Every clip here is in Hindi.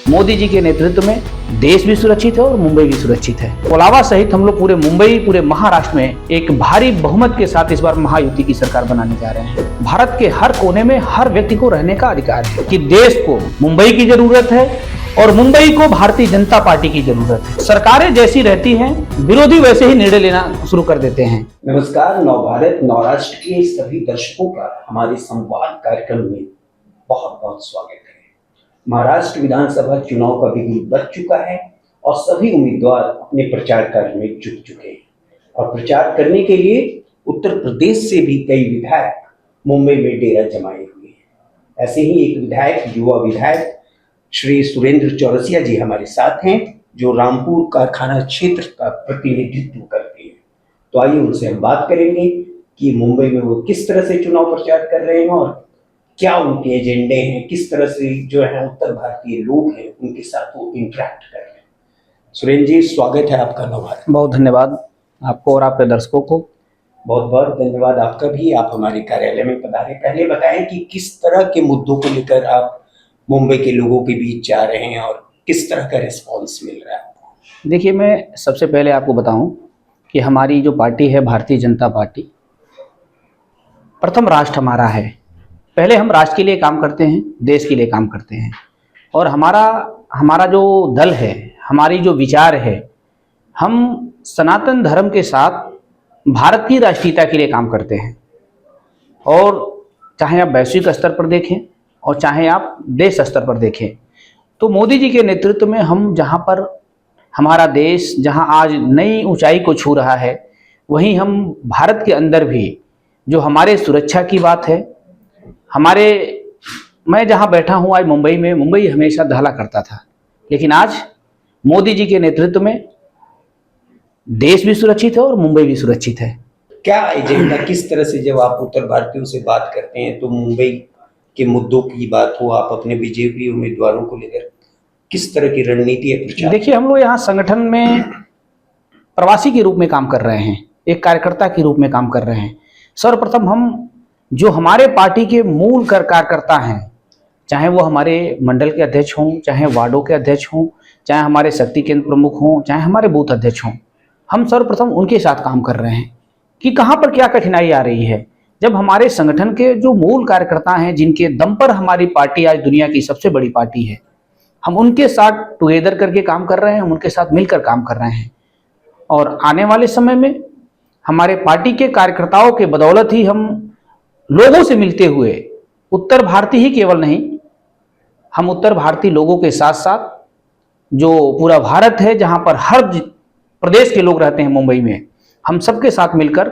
मोदी जी के नेतृत्व में देश भी सुरक्षित है और मुंबई भी सुरक्षित है। कोलाबा सहित हम लोग पूरे मुंबई, पूरे महाराष्ट्र में एक भारी बहुमत के साथ इस बार महायुति की सरकार बनाने जा रहे हैं। भारत के हर कोने में हर व्यक्ति को रहने का अधिकार है कि देश को मुंबई की जरूरत है और मुंबई को भारतीय जनता पार्टी की जरूरत है। सरकारें जैसी रहती हैं, विरोधी वैसे ही निर्णय लेना शुरू कर देते हैं। नमस्कार, नवभारत नवराष्ट्र के सभी दर्शकों का हमारे संवाद कार्यक्रम में बहुत बहुत स्वागत है। महाराष्ट्र विधानसभा चुनाव का बिगुल बज चुका है और सभी उम्मीदवार अपने प्रचार कार्य में जुट चुके हैं और प्रचार करने के लिए उत्तर प्रदेश से भी कई विधायक मुंबई में डेरा जमाए हुए हैं। ऐसे ही एक विधायक, युवा विधायक श्री सुरेंद्र चौरसिया जी हमारे साथ हैं, जो रामपुर कारखाना क्षेत्र का प्रतिनिधित्व करते हैं। तो आइए उनसे हम बात करेंगे कि मुंबई में वो किस तरह से चुनाव प्रचार कर रहे हैं और क्या उनके एजेंडे हैं, किस तरह से जो है उत्तर भारतीय लोग हैं उनके साथ वो इंटरेक्ट कर रहे हैं। सुरेंद्र जी, स्वागत है आपका नवभारत। बहुत धन्यवाद आपको और आपके दर्शकों को। बहुत बहुत धन्यवाद आपका भी, आप हमारे कार्यालय में पधारे। पहले बताएं कि किस तरह के मुद्दों को लेकर आप मुंबई के लोगों के बीच जा रहे हैं और किस तरह का रिस्पॉन्स मिल रहा है आपको? देखिए, मैं सबसे पहले आपको बताऊं कि हमारी जो पार्टी है भारतीय जनता पार्टी, प्रथम राष्ट्र हमारा है। पहले हम राष्ट्र के लिए काम करते हैं, देश के लिए काम करते हैं और हमारा जो दल है, हमारी जो विचार है, हम सनातन धर्म के साथ भारत की राष्ट्रीयता के लिए काम करते हैं। और चाहे आप वैश्विक स्तर पर देखें और चाहे आप देश स्तर पर देखें, तो मोदी जी के नेतृत्व में हम जहां पर हमारा देश जहां आज नई ऊंचाई को छू रहा है, वहीं हम भारत के अंदर भी जो हमारे सुरक्षा की बात है, मैं जहां बैठा हूं आज मुंबई में, मुंबई हमेशा दहला करता था, लेकिन आज मोदी जी के नेतृत्व में देश भी सुरक्षित है और मुंबई भी सुरक्षित है। क्या एजेंडा, किस तरह से जब आप उत्तर भारतीयों से बात करते हैं तो मुंबई के मुद्दों की बात हो, आप अपने बीजेपी उम्मीदवारों को लेकर किस तरह की रणनीति है प्रचार? देखिए, हम लोग यहाँ संगठन में प्रवासी के रूप में काम कर रहे हैं, एक कार्यकर्ता के रूप में काम कर रहे हैं। सर्वप्रथम हम जो हमारे पार्टी के मूल कार्यकर्ता हैं, चाहे वो हमारे मंडल के अध्यक्ष हों, चाहे वार्डों के अध्यक्ष हों, चाहे हमारे शक्ति केंद्र प्रमुख हों, चाहे हमारे बूथ अध्यक्ष हों, हम सर्वप्रथम उनके साथ काम कर रहे हैं कि कहाँ पर क्या कठिनाई आ रही है। जब हमारे संगठन के जो मूल कार्यकर्ता हैं, जिनके दम पर हमारी पार्टी आज दुनिया की सबसे बड़ी पार्टी है, हम उनके साथ टुगेदर करके काम कर रहे हैं, हम उनके साथ मिलकर काम कर रहे हैं। और आने वाले समय में हमारे पार्टी के कार्यकर्ताओं के बदौलत ही हम लोगों से मिलते हुए, उत्तर भारतीय ही केवल नहीं, हम उत्तर भारतीय लोगों के साथ साथ जो पूरा भारत है, जहां पर हर प्रदेश के लोग रहते हैं मुंबई में, हम सबके साथ मिलकर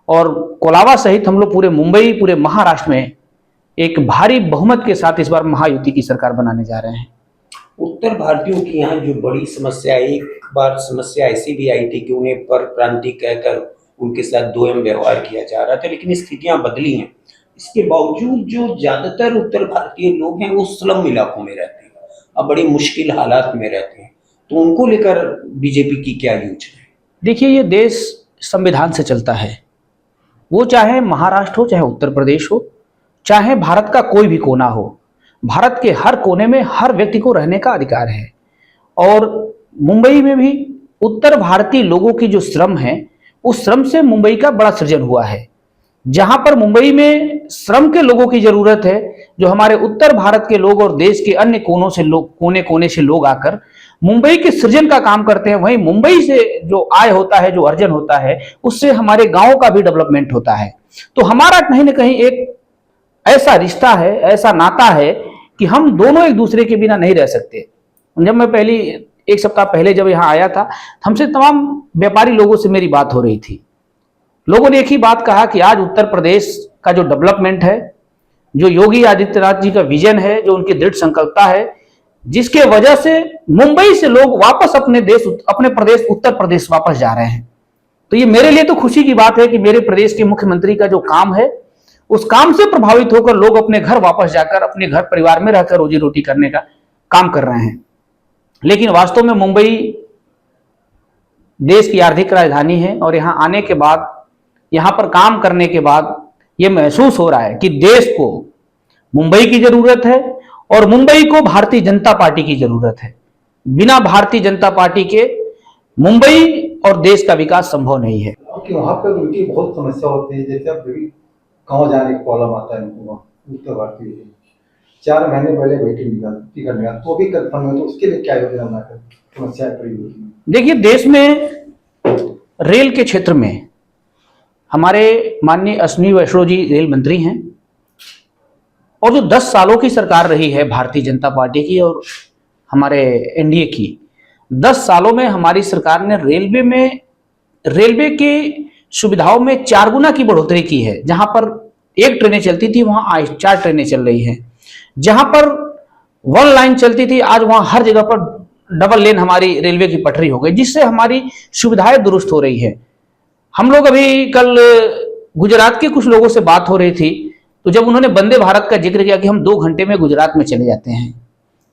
और कोलाबा सहित हम लोग पूरे मुंबई, पूरे महाराष्ट्र में एक भारी बहुमत के साथ इस बार महायुति की सरकार बनाने जा रहे हैं। उत्तर भारतीयों की यहाँ जो बड़ी समस्या, एक बार समस्या ऐसी भी आई थी कि उन्हें पर प्रांतीय कहकर उनके साथ दोहम व्यवहार किया जा रहा था, लेकिन स्थितियां बदली हैं। इसके बावजूद जो ज्यादातर उत्तर भारतीय लोग हैं वो स्लम इलाकों में रहते हैं, अब बड़ी मुश्किल हालात में रहते हैं, तो उनको लेकर बीजेपी की क्या योजना है? देखिए, ये देश संविधान से चलता है, वो चाहे महाराष्ट्र हो, चाहे उत्तर प्रदेश हो, चाहे भारत का कोई भी कोना हो, भारत के हर कोने में हर व्यक्ति को रहने का अधिकार है। और मुंबई में भी उत्तर भारतीय लोगों की जो श्रम है, उस श्रम से मुंबई का बड़ा सृजन हुआ है। जहां पर मुंबई में श्रम के लोगों की जरूरत है, जो हमारे उत्तर भारत के लोग और देश के अन्य कोनों से लोग, कोने कोने से लोग आकर मुंबई के सृजन का काम करते हैं, वहीं मुंबई से जो आय होता है, जो अर्जन होता है, उससे हमारे गांवों का भी डेवलपमेंट होता है। तो हमारा कहीं ना कहीं एक ऐसा रिश्ता है, ऐसा नाता है कि हम दोनों एक दूसरे के बिना नहीं रह सकते। जब मैं एक सप्ताह पहले जब यहाँ आया था, हमसे तमाम व्यापारी लोगों से मेरी बात हो रही थी। लोगों ने एक ही बात कहा कि आज उत्तर प्रदेश का जो डेवलपमेंट है, जो योगी आदित्यनाथ जी का विजन है, जो उनकी दृढ़ संकल्पता है, जिसके वजह से मुंबई से लोग वापस अपने प्रदेश उत्तर प्रदेश वापस जा रहे हैं। तो ये मेरे लिए तो खुशी की बात है कि मेरे प्रदेश के मुख्यमंत्री का जो काम है, उस काम से प्रभावित होकर लोग अपने घर वापस जाकर अपने घर परिवार में रहकर रोजी रोटी करने का काम कर रहे हैं। लेकिन वास्तव में मुंबई देश की आर्थिक राजधानी है और यहाँ आने के बाद, यहाँ पर काम करने के बाद ये महसूस हो रहा है कि देश को मुंबई की जरूरत है और मुंबई को भारतीय जनता पार्टी की जरूरत है। बिना भारतीय जनता पार्टी के मुंबई और देश का विकास संभव नहीं है। कि वहाँ पे उनकी बहुत समस्या होती है, जैसे अब भी गाँव जाने का प्रॉब्लम आता है उनको, वहाँ उत्तर भारतीय 4 महीने पहले बेटी निकाल टिकट निकाल तो भी कंफर्म है, तो उसके लिए क्या योजना बनाकर समस्याएं पड़ी होती है? देखिए, देश में रेल के क्षेत्र में हमारे माननीय अश्विनी वैष्णव जी रेल मंत्री हैं, और जो 10 सालों की सरकार रही है भारतीय जनता पार्टी की और हमारे एनडीए की, 10 सालों में हमारी सरकार ने रेलवे की सुविधाओं में 4 गुना की बढ़ोतरी की है। जहां पर 1 ट्रेनें चलती थी वहां आज 4 ट्रेनें चल रही हैं। जहां पर 1 लाइन चलती थी आज वहां हर जगह पर डबल लेन हमारी रेलवे की पटरी हो गई, जिससे हमारी सुविधाएं दुरुस्त हो रही है। हम लोग अभी कल गुजरात के कुछ लोगों से बात हो रही थी, तो जब उन्होंने वंदे भारत का जिक्र किया कि हम 2 घंटे में गुजरात में चले जाते हैं,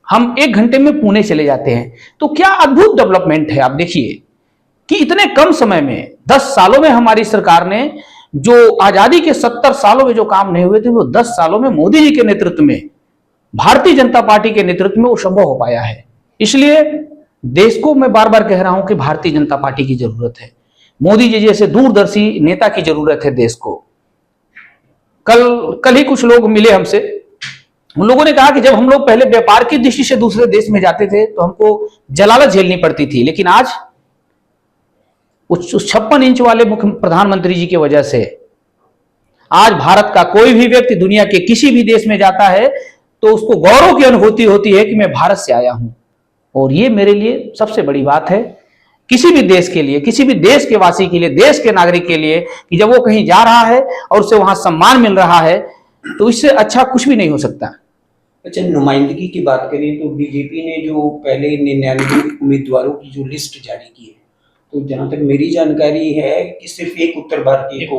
हम 1 घंटे में पुणे चले जाते हैं, तो क्या अद्भुत डेवलपमेंट है। आप देखिए कि इतने कम समय में 10 सालों में हमारी सरकार ने जो आजादी के 70 सालों में जो काम नहीं हुए थे, वो 10 सालों में मोदी जी के नेतृत्व में, भारतीय जनता पार्टी के नेतृत्व में वो संभव हो पाया है। इसलिए देश को मैं बार बार कह रहा हूं कि भारतीय जनता पार्टी की जरूरत है, मोदी जी जैसे दूरदर्शी नेता की जरूरत है देश को। कल ही कुछ लोग मिले हमसे, उन लोगों ने कहा कि जब हम लोग पहले व्यापार की दृष्टि से दूसरे देश में जाते थे तो हमको जलालत झेलनी पड़ती थी, लेकिन आज उस 56 इंच वाले मुख्य प्रधानमंत्री जी की वजह से आज भारत का कोई भी व्यक्ति दुनिया के किसी भी देश में जाता है तो उसको गौरव की अनुभूति होती है कि मैं भारत से आया हूं। और ये मेरे लिए सबसे बड़ी बात है, किसी भी देश के लिए, किसी भी देश के वासी के लिए, देश के नागरिक के लिए, कि जब वो कहीं जा रहा है और उसे वहां सम्मान मिल रहा है तो इससे अच्छा कुछ भी नहीं हो सकता। अच्छा, नुमाइंदगी की बात करें तो बीजेपी ने जो पहले 99 उम्मीदवारों की जो लिस्ट जारी की है, तो जहां तक मेरी जानकारी है कि सिर्फ एक उत्तर भारतीय को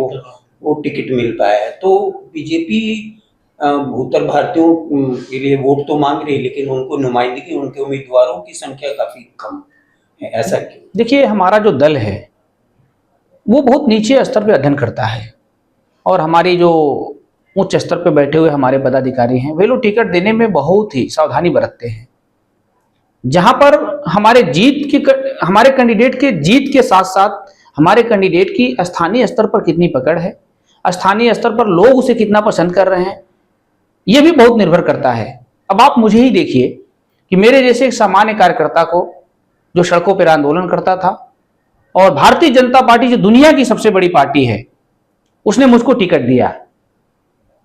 वो टिकट मिल पाया है। तो बीजेपी उत्तर भारतीयों के लिए वोट तो मांग रही है, लेकिन उनको नुमाइंदगी, उनके उम्मीदवारों की संख्या काफी कम है, ऐसा क्यों? देखिए, हमारा जो दल है वो बहुत नीचे स्तर पर अध्ययन करता है, और हमारी जो उच्च स्तर पर बैठे हुए हमारे पदाधिकारी हैं वे लोग टिकट देने में बहुत ही सावधानी बरतते हैं। जहां पर हमारे कैंडिडेट के जीत के साथ साथ हमारे कैंडिडेट की स्थानीय स्तर पर कितनी पकड़ है, स्थानीय स्तर पर लोग उसे कितना पसंद कर रहे हैं, यह भी बहुत निर्भर करता है। अब आप मुझे ही देखिए कि मेरे जैसे एक सामान्य कार्यकर्ता को जो सड़कों पर आंदोलन करता था, और भारतीय जनता पार्टी जो दुनिया की सबसे बड़ी पार्टी है उसने मुझको टिकट दिया।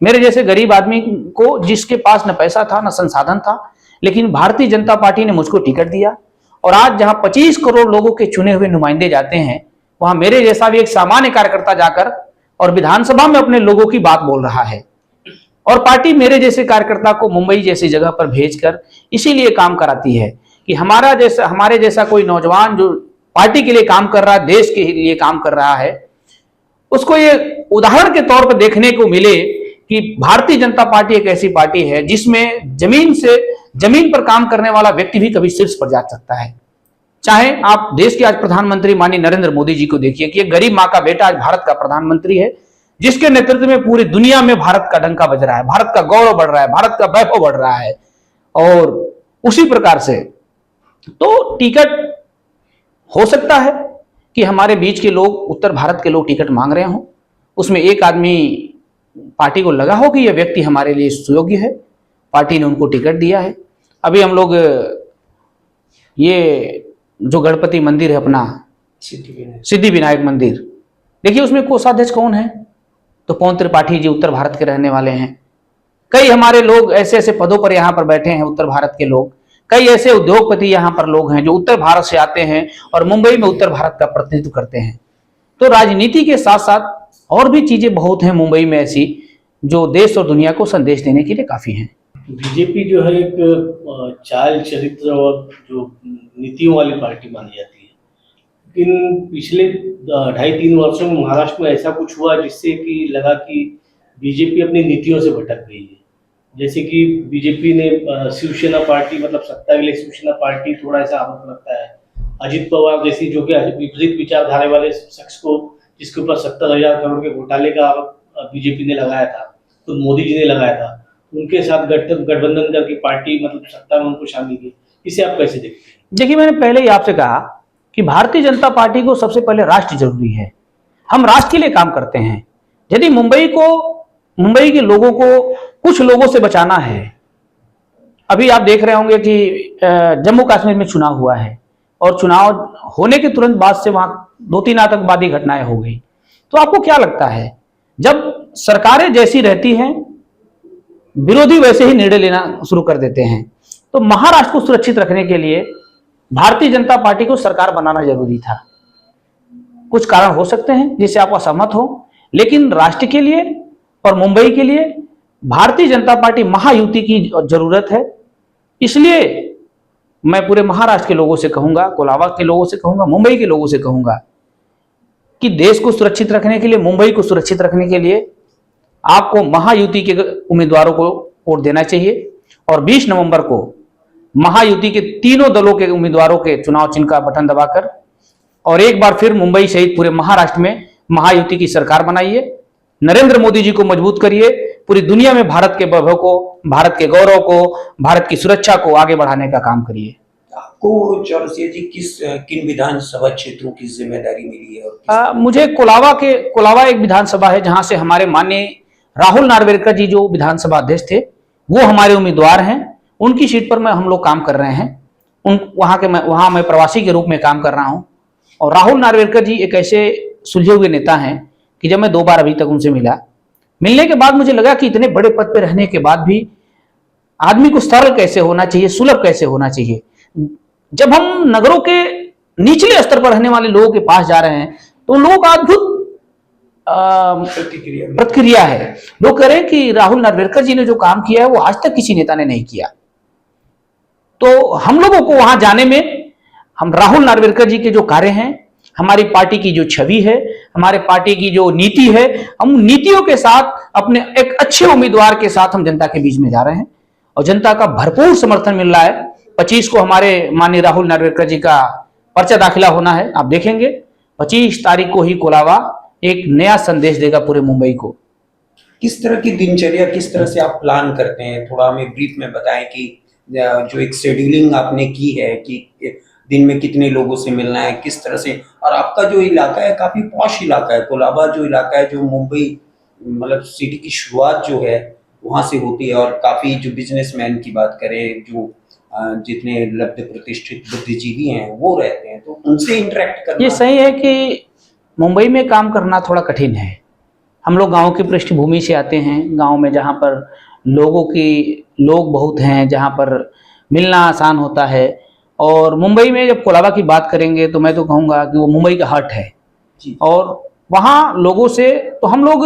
मेरे जैसे गरीब आदमी को, जिसके पास न पैसा था न संसाधन था, लेकिन भारतीय जनता पार्टी ने मुझको टिकट दिया। और आज जहां 25 करोड़ लोगों के चुने हुए नुमाइंदे जाते हैं, वहां मेरे जैसा भी एक सामान्य कार्यकर्ता जाकर और विधानसभा में अपने लोगों की बात बोल रहा है। और पार्टी मेरे जैसे कार्यकर्ता को मुंबई जैसी जगह पर भेजकर इसीलिए काम कराती है कि हमारे जैसा कोई नौजवान जो पार्टी के लिए काम कर रहा है, देश के लिए काम कर रहा है, उसको ये उदाहरण के तौर पर देखने को मिले कि भारतीय जनता पार्टी एक ऐसी पार्टी है जिसमें जमीन पर काम करने वाला व्यक्ति भी कभी शीर्ष पर जा सकता है। चाहे आप देश के आज प्रधानमंत्री माननीय नरेंद्र मोदी जी को देखिए कि एक गरीब मां का बेटा आज भारत का प्रधानमंत्री है, जिसके नेतृत्व में पूरी दुनिया में भारत का डंका बज रहा है, भारत का गौरव बढ़ रहा है, भारत का वैभव बढ़ रहा है। और उसी प्रकार से तो टिकट हो सकता है कि हमारे बीच के लोग, उत्तर भारत के लोग टिकट मांग रहे हों, उसमें एक आदमी पार्टी को लगा हो कि यह व्यक्ति हमारे लिए सुयोग्य है, पार्टी ने उनको टिकट दिया है। अभी हम लोग ये जो गणपति मंदिर है अपना सिद्धि विनायक मंदिर, देखिए उसमें कोषाध्यक्ष कौन है, तो पवन त्रिपाठी जी उत्तर भारत के रहने वाले हैं। कई हमारे लोग ऐसे ऐसे पदों पर यहाँ पर बैठे हैं उत्तर भारत के लोग, कई ऐसे उद्योगपति यहाँ पर लोग हैं जो उत्तर भारत से आते हैं और मुंबई में उत्तर भारत का प्रतिनिधित्व करते हैं। तो राजनीति के साथ साथ और भी चीजें बहुत हैं मुंबई में ऐसी जो देश और दुनिया को संदेश देने के लिए काफी हैं। बीजेपी जो है एक चाल चरित्र और जो नीतियों वाली पार्टी मानी जाती है, लेकिन पिछले 2.5-3 वर्षों में महाराष्ट्र में ऐसा कुछ हुआ जिससे कि लगा कि बीजेपी अपनी नीतियों से भटक गई है। जैसे कि बीजेपी ने शिवसेना पार्टी, मतलब सत्ता के लिए शिवसेना पार्टी, थोड़ा ऐसा आरोप लगता है अजित पवार जैसी जो कि विपरीत विचारधारा वाले शख्स को, जिसके ऊपर 70,000 करोड़ के घोटाले का आरोप बीजेपी ने लगाया था, तो मोदी जी ने लगाया था, उनके साथ गठबंधन करके पार्टी मतलब सत्ता में उनको शामिल की, इसे आप कैसे देखते हैं? देखिए, मैंने पहले ही आपसे कहा कि भारतीय जनता पार्टी को सबसे पहले राष्ट्र जरूरी है। हम राष्ट्र के लिए काम करते हैं। यदि मुंबई के लोगों को कुछ लोगों से बचाना है, अभी आप देख रहे होंगे कि जम्मू कश्मीर में चुनाव हुआ है और चुनाव होने के तुरंत बाद से वहां 2-3 आतंकवादी घटनाएं हो गई। तो आपको क्या लगता है, जब सरकारें जैसी रहती हैं, विरोधी वैसे ही निर्णय लेना शुरू कर देते हैं। तो महाराष्ट्र को सुरक्षित रखने के लिए भारतीय जनता पार्टी को सरकार बनाना जरूरी था। कुछ कारण हो सकते हैं जिससे आप असहमत हो, लेकिन राष्ट्र के लिए और मुंबई के लिए भारतीय जनता पार्टी महायुति की जरूरत है। इसलिए मैं पूरे महाराष्ट्र के लोगों से कहूंगा, कोलाबा के लोगों से कहूंगा, मुंबई के लोगों से कहूंगा कि देश को सुरक्षित रखने के लिए, मुंबई को सुरक्षित रखने के लिए आपको महायुति के उम्मीदवारों को वोट देना चाहिए और 20 नवंबर को महायुति के तीनों दलों के उम्मीदवारों के चुनाव चिन्ह का बटन दबाकर और एक बार फिर मुंबई सहित पूरे महाराष्ट्र में महायुति की सरकार बनाइए। नरेंद्र मोदी जी को मजबूत करिए। पूरी दुनिया में भारत के वैभव को, भारत के गौरव को, भारत की सुरक्षा को आगे बढ़ाने का काम करिए। आपको चौरसिया जी किन विधानसभा क्षेत्रों की जिम्मेदारी मिली है और मुझे कोलाबा एक विधानसभा है जहां से हमारे माननीय राहुल नार्वेकर जी जो विधानसभा अध्यक्ष थे वो हमारे उम्मीदवार हैं। उनकी सीट पर हम लोग काम कर रहे हैं। वहां मैं प्रवासी के रूप में काम कर रहा हूं और राहुल नार्वेकर जी एक ऐसे सुलझे हुए नेता हैं कि जब मैं 2 बार अभी तक उनसे मिलने के बाद मुझे लगा कि इतने बड़े पद पर रहने के बाद भी आदमी को सरल कैसे होना चाहिए, सुलभ कैसे होना चाहिए। जब हम नगरों के निचले स्तर पर रहने वाले लोगों के पास जा रहे हैं तो लोगों का अद्भुत प्रतिक्रिया है। लोग कह रहे हैं कि राहुल नार्वेकर जी ने जो काम किया है वो आज तक किसी नेता ने नहीं किया। तो हम लोगों को वहां जाने में, हम राहुल नार्वेकर जी के जो कार्य हैं, हमारी पार्टी की जो छवि है, हमारे पार्टी की जो नीति है, हम नीतियों के साथ अपने एक अच्छे उम्मीदवार के साथ हम जनता के बीच में जा रहे हैं और जनता का भरपूर समर्थन मिल रहा है। 25 को हमारे माननीय राहुल नार्वेकर जी का पर्चा दाखिला होना है। आप देखेंगे 25 तारीख को ही कोलाबा एक नया संदेश देगा पूरे मुंबई को। किस तरह की दिनचर्या, किस तरह से आप प्लान करते हैं, थोड़ा हमें ब्रीफ में बताएं कि जो एक शेड्यूलिंग आपने की है कि दिन में कितने लोगों से मिलना है, किस तरह से। और आपका जो इलाका है काफी पॉश इलाका है, कोलाबा जो इलाका है, जो मुंबई मतलब सिटी की शुरुआत जो है वहां से होती है और काफी जो बिजनेसमैन की बात करें, जो जितने लब्ध प्रतिष्ठित बुद्धिजीवी हैं वो रहते हैं, तो उनसे इंटरेक्ट करना। ये सही है कि मुंबई में काम करना थोड़ा कठिन है। हम लोग गांव की पृष्ठभूमि से आते हैं, गांव में जहां पर लोग बहुत हैं, जहां पर मिलना आसान होता है। और मुंबई में जब कोलाबा की बात करेंगे तो मैं तो कहूँगा कि वो मुंबई का हार्ट है जी। और वहाँ लोगों से तो हम लोग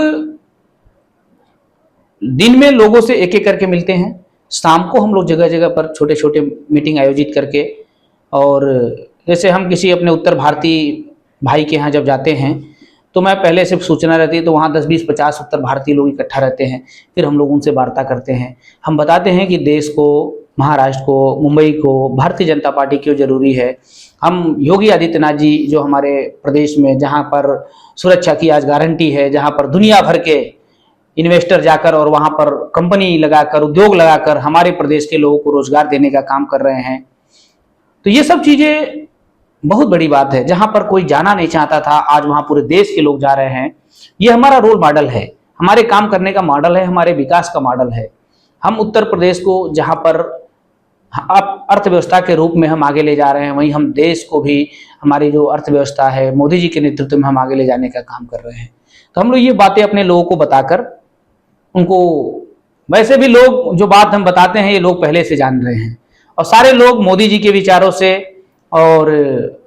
दिन में लोगों से एक एक करके मिलते हैं, शाम को हम लोग जगह जगह पर छोटे छोटे मीटिंग आयोजित करके, और जैसे हम किसी अपने उत्तर भारतीय भाई के यहाँ जब जाते हैं तो मैं पहले से सूचना रहती है तो वहाँ 10, 20, 50 उत्तर भारतीय लोग इकट्ठा रहते हैं। फिर हम लोग उनसे वार्ता करते हैं, हम बताते हैं कि देश को, महाराष्ट्र को, मुंबई को भारतीय जनता पार्टी क्यों जरूरी है। हम योगी आदित्यनाथ जी जो हमारे प्रदेश में, जहाँ पर सुरक्षा की आज गारंटी है, जहाँ पर दुनिया भर के इन्वेस्टर जाकर और वहाँ पर कंपनी लगाकर, उद्योग लगाकर हमारे प्रदेश के लोगों को रोजगार देने का काम कर रहे हैं। तो ये सब चीज़ें बहुत बड़ी बात है। जहाँ पर कोई जाना नहीं चाहता था, आज वहाँ पूरे देश के लोग जा रहे हैं। ये हमारा रोल मॉडल है, हमारे काम करने का मॉडल है, हमारे विकास का मॉडल है। हम उत्तर प्रदेश को जहाँ पर अर्थव्यवस्था के रूप में हम आगे ले जा रहे हैं, वहीं हम देश को भी, हमारी जो अर्थव्यवस्था है, मोदी जी के नेतृत्व में हम आगे ले जाने का काम कर रहे हैं। तो हम लोग ये बातें अपने लोगों को बताकर उनको, वैसे भी लोग जो बात हम बताते हैं ये लोग पहले से जान रहे हैं और सारे लोग मोदी जी के विचारों से और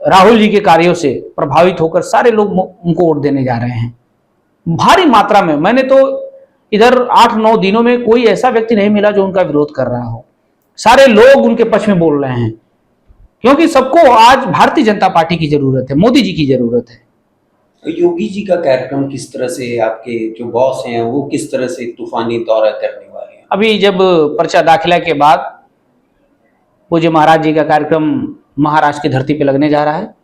राहुल जी के कार्यों से प्रभावित होकर सारे लोग उनको वोट देने जा रहे हैं भारी मात्रा में। मैंने तो इधर 8-9 दिनों में कोई ऐसा व्यक्ति नहीं मिला जो उनका विरोध कर रहा हो। सारे लोग उनके पक्ष में बोल रहे हैं, क्योंकि सबको आज भारतीय जनता पार्टी की जरूरत है, मोदी जी की जरूरत है। योगी जी का कार्यक्रम किस तरह से, आपके जो बॉस हैं वो किस तरह से तूफानी दौरा करने वाले हैं? अभी जब पर्चा दाखिला के बाद पूज्य महाराज जी का कार्यक्रम महाराष्ट्र की धरती पे लगने जा रहा है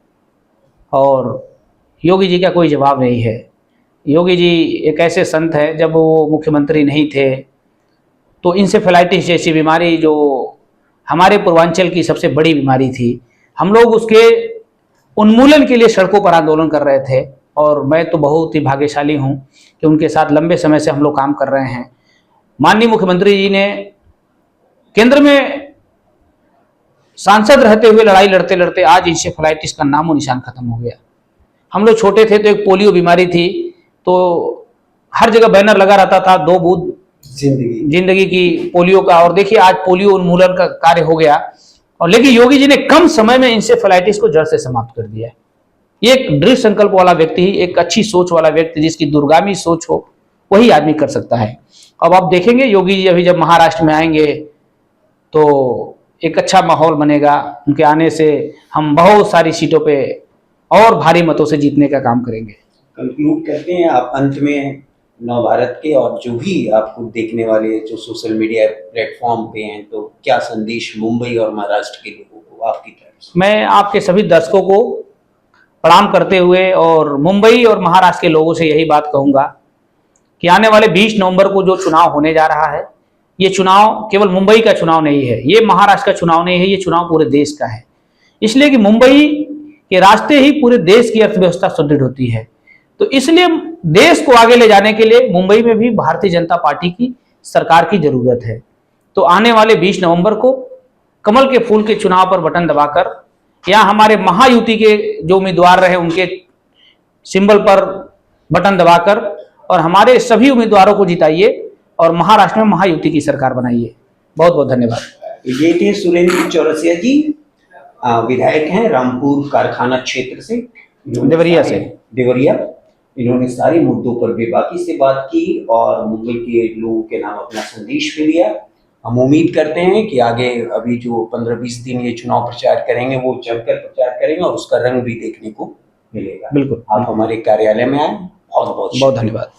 और योगी जी का कोई जवाब नहीं है। योगी जी एक ऐसे संत है, जब वो मुख्यमंत्री नहीं थे तो इंसेफेलाइटिस जैसी बीमारी जो हमारे पूर्वांचल की सबसे बड़ी बीमारी थी, हम लोग उसके उन्मूलन के लिए सड़कों पर आंदोलन कर रहे थे। और मैं तो बहुत ही भाग्यशाली हूं कि उनके साथ लंबे समय से हम लोग काम कर रहे हैं। माननीय मुख्यमंत्री जी ने केंद्र में सांसद रहते हुए लड़ाई लड़ते लड़ते आज इंसेफेलाइटिस का नामो निशान खत्म हो गया। हम लोग छोटे थे तो एक पोलियो बीमारी थी, तो हर जगह बैनर लगा रहता था, 2 बूंद जिंदगी की पोलियो का। और देखिए आज पोलियो उन्मूलन का कार्य हो गया। और लेकिन योगी जी ने कम समय में इंसेफेलाइटिस को जड़ से समाप्त कर दिया है। ये एक दृढ़ संकल्प वाला व्यक्ति ही, एक अच्छी सोच वाला व्यक्ति, जिसकी दूरगामी सोच हो, वही आदमी कर सकता है। अब आप देखेंगे योगी जी अभी जब महाराष्ट्र में आएंगे तो एक अच्छा माहौल बनेगा। उनके आने से हम बहुत सारी सीटों पे और भारी मतों से जीतने का काम करेंगे। कंक्लूड करते हैं आप अंत में नव भारत के, और जो भी आपको देखने वाले जो सोशल मीडिया प्लेटफॉर्म पे हैं, तो क्या संदेश मुंबई और महाराष्ट्र के लोगों को आपकी तरफ से? मैं आपके सभी दर्शकों को प्रणाम करते हुए और मुंबई और महाराष्ट्र के लोगों से यही बात कहूंगा कि आने वाले 20 नवंबर को जो चुनाव होने जा रहा है, ये चुनाव केवल मुंबई का चुनाव नहीं है, ये महाराष्ट्र का चुनाव नहीं है, ये चुनाव पूरे देश का है। इसलिए कि मुंबई के रास्ते ही पूरे देश की अर्थव्यवस्था सुदृढ़ होती है। तो इसलिए देश को आगे ले जाने के लिए मुंबई में भी भारतीय जनता पार्टी की सरकार की जरूरत है। तो आने वाले 20 नवंबर को कमल के फूल के चुनाव पर बटन दबाकर, या हमारे महायुति के जो उम्मीदवार रहे उनके सिंबल पर बटन दबाकर, और हमारे सभी उम्मीदवारों को जिताइए और महाराष्ट्र में महायुति की सरकार बनाइए। बहुत बहुत धन्यवाद। ये थे सुरेंद्र चौरसिया जी, विधायक हैं रामपुर कारखाना क्षेत्र से, देवरिया। इन्होंने सारे मुद्दों पर बेबाकी से बात की और मुंबई के लोगों के नाम अपना संदेश भी दिया। हम उम्मीद करते हैं कि आगे अभी जो 15-20 दिन ये चुनाव प्रचार करेंगे वो जमकर प्रचार करेंगे और उसका रंग भी देखने को मिलेगा। बिल्कुल, आप हमारे कार्यालय में आए, बहुत बहुत धन्यवाद।